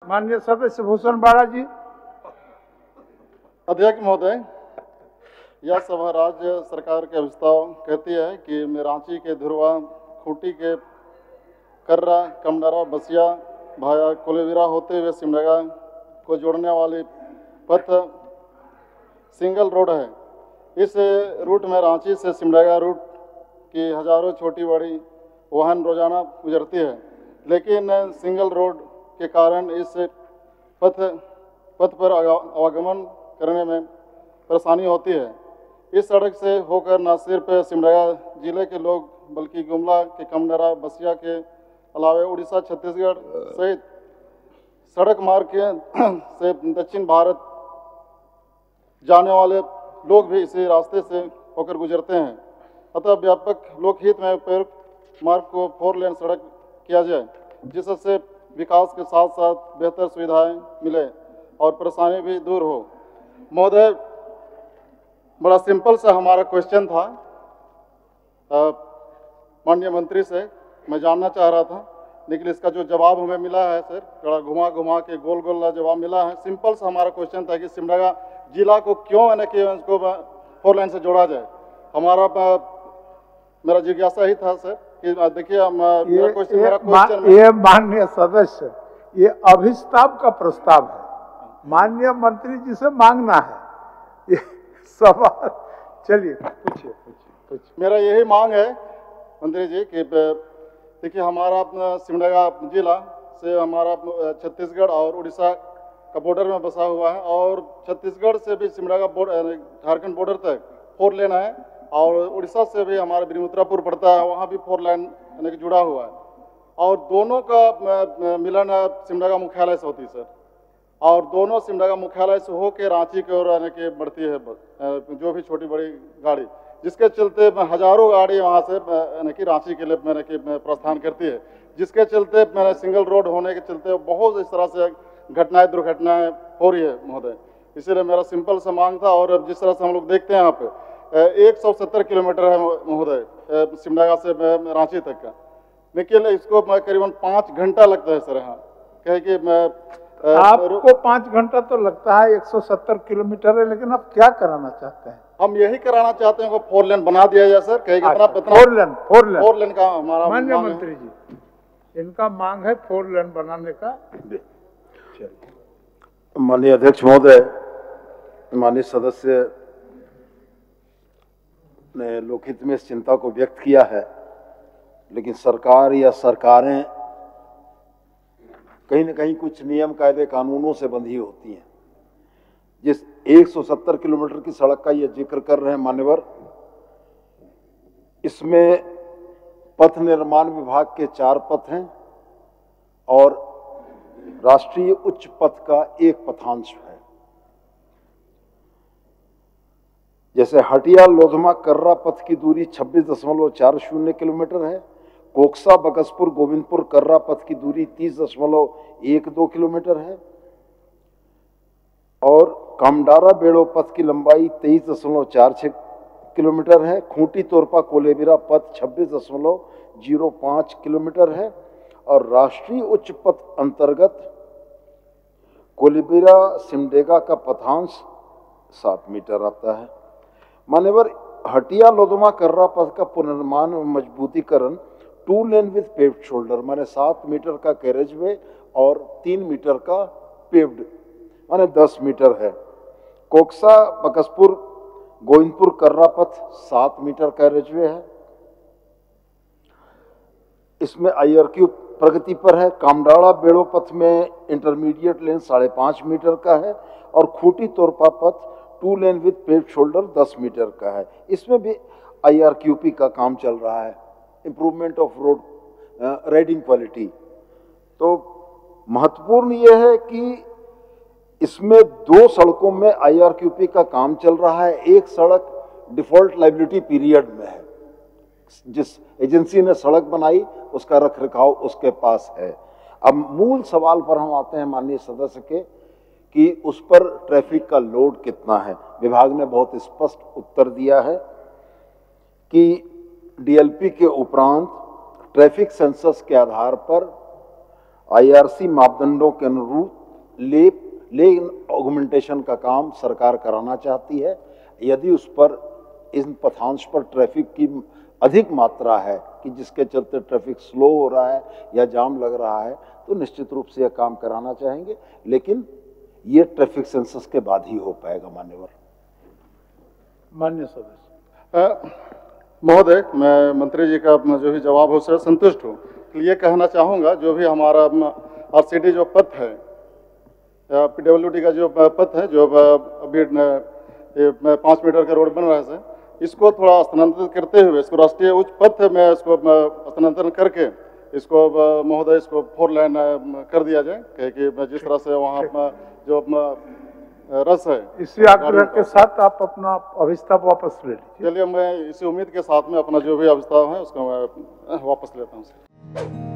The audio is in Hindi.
माननीय सदस्य भूषण बाड़ा जी। अध्यक्ष महोदय, यह सभा राज्य सरकार के प्रस्ताव कहती है कि रांची के धुरवा, खूंटी के कर्रा, कमडारा, बसिया भाया कोलेबिरा होते हुए सिमडेगा को जोड़ने वाली पथ सिंगल रोड है। इस रूट में रांची से सिमडेगा रूट की हजारों छोटी बड़ी वाहन रोजाना गुजरती है, लेकिन सिंगल रोड के कारण इस पथ पर आवागमन करने में परेशानी होती है। इस सड़क से होकर न सिर्फ सिमडेगा जिले के लोग बल्कि गुमला के कमडरा, बसिया के अलावा उड़ीसा, छत्तीसगढ़ सहित सड़क मार्ग से दक्षिण भारत जाने वाले लोग भी इसी रास्ते से होकर गुजरते हैं। अतः व्यापक लोकहित में प्रयुक्त मार्ग को 4 लेन सड़क किया जाए, जिससे विकास के साथ साथ बेहतर सुविधाएं मिले और परेशानी भी दूर हो। महोदय, बड़ा सिंपल सा हमारा क्वेश्चन था माननीय मंत्री से। मैं जानना चाह रहा था, लेकिन इसका जो जवाब हमें मिला है सर, थोड़ा घुमा घुमा के गोल गोल जवाब मिला है। सिंपल सा हमारा क्वेश्चन था कि सिमडेगा जिला को क्यों कि उसको 4 लेन से जोड़ा जाए। मेरा जिज्ञासा ही था सर कि देखिए मेरा क्वेश्चन ये माननीय सदस्य, ये अभिस्ताव का प्रस्ताव है, माननीय मंत्री जी से मांगना है ये सवाल। चलिए पूछिए। मेरा यही मांग है मंत्री जी कि देखिए हमारा अपना सिमडेगा जिला से हमारा छत्तीसगढ़ और उड़ीसा का बॉर्डर में बसा हुआ है, और छत्तीसगढ़ से भी सिमडेगा झारखंड बॉर्डर तक 4 लेन है, और उड़ीसा से भी हमारा ब्रह्मपुत्रापुर पड़ता है, वहाँ भी 4 लेन यानी कि जुड़ा हुआ है, और दोनों का मिलन सिमडेगा मुख्यालय से होती है सर, और दोनों सिमडेगा मुख्यालय से होकर रांची की ओर यानी कि बढ़ती है जो भी छोटी बड़ी गाड़ी, जिसके चलते हजारों गाड़ी वहाँ से यानी कि रांची के लिए मैंने कि प्रस्थान करती है, जिसके चलते मैंने सिंगल रोड होने के चलते बहुत इस तरह से दुर्घटनाएं हो रही है महोदय। इसीलिए मेरा सिंपल सा मांग था। और जिस तरह से हम लोग देखते हैं यहाँ पे 170 किलोमीटर है महोदय सिमडेगा से रांची तक का, लेकिन इसको करीबन 5 घंटा लगता है सर। यहाँ कहे कि आपको 5 घंटा तो लगता है, 170 किलोमीटर है, लेकिन आप क्या कराना चाहते हैं? हम यही कराना चाहते हैं, 4 लेन बना दिया जाए सर। कहे कि 4 लेन का हमारा माननीय मंत्री जी, इनका मांग है 4 लेन बनाने का। माननीय अध्यक्ष महोदय, माननीय सदस्य ने लोकहित में इस चिंता को व्यक्त किया है, लेकिन सरकार या सरकारें कहीं न कहीं कुछ नियम कायदे कानूनों से बंधी होती हैं। जिस 170 किलोमीटर की सड़क का ये जिक्र कर रहे हैं मान्यवर, इसमें पथ निर्माण विभाग के 4 पथ हैं और राष्ट्रीय उच्च पथ का 1 पथांश है। जैसे हटिया लोधमा कर्रा पथ की दूरी 26.40 किलोमीटर है, कोकसा बकसपुर गोविंदपुर कर्रा पथ की दूरी 30.12 किलोमीटर है, और कामडारा बेड़ो पथ की लंबाई 23.46 किलोमीटर है। खूंटी तोरपा कोलेबिरा पथ 26.05 किलोमीटर है, और राष्ट्रीय उच्च पथ अंतर्गत कोलेबिरा सिमडेगा का पथांश 7 मीटर आता है। मान्यवर, हटिया लोधमा कर्रा पथ का पुनर्निर्माण और मजबूतीकरण 2 लेन विद पेव्ड शोल्डर माने 7 मीटर का कैरेज वे और 3 मीटर का पेव्ड माने 10 मीटर है। कोकसा बकसपुर गोविंदपुर कर्रा पथ 7 मीटर कैरेज वे है, इसमें IRQ प्रगति पर है। कामडाड़ा बेड़ो पथ में इंटरमीडिएट लेन 5.5 मीटर का है, और खूंटी तोरपा पथ 2 लेन विद पेव्ड शोल्डर 10 मीटर का है। इसमें भी IRQP का काम चल रहा है, improvement of road riding quality. तो महत्वपूर्ण यह है कि इसमें 2 सड़कों में IRQP का काम चल रहा है। एक सड़क डिफॉल्ट लाइबिलिटी पीरियड में है, जिस एजेंसी ने सड़क बनाई उसका रखरखाव उसके पास है। अब मूल सवाल पर हम आते हैं माननीय सदस्य के कि उस पर ट्रैफिक का लोड कितना है। विभाग ने बहुत स्पष्ट उत्तर दिया है कि DLP के उपरांत ट्रैफिक सेंसस के आधार पर IRC मापदंडों के अनुरूप लेन ऑगमेंटेशन का काम सरकार कराना चाहती है। यदि उस पर इन पथांश पर ट्रैफिक की अधिक मात्रा है कि जिसके चलते ट्रैफिक स्लो हो रहा है या जाम लग रहा है, तो निश्चित रूप से यह काम कराना चाहेंगे, लेकिन ये ट्रैफिक सेंसस के बाद ही हो पाएगा। मान्यवर मान्य सदस्य महोदय, मैं मंत्री जी का जो भी जवाब है उससे संतुष्ट हूँ। ये कहना चाहूँगा, जो भी हमारा RCD जो पथ है, PWD का जो पथ है, जो अभी 5 मीटर का रोड बन रहा है सर, इसको थोड़ा स्थानांतरित करते हुए इसको राष्ट्रीय उच्च पथ में इसको स्थानांतरण करके इसको महोदय इसको 4 लेन कर दिया जाए, कि जिस तरह से वहाँ जो रस है। इसी आग्रह के साथ आप अपना अभिस्ताव वापस ले लीजिए। चलिए, मैं इसी उम्मीद के साथ में अपना जो भी अभिस्ताव है उसको मैं वापस लेता हूँ।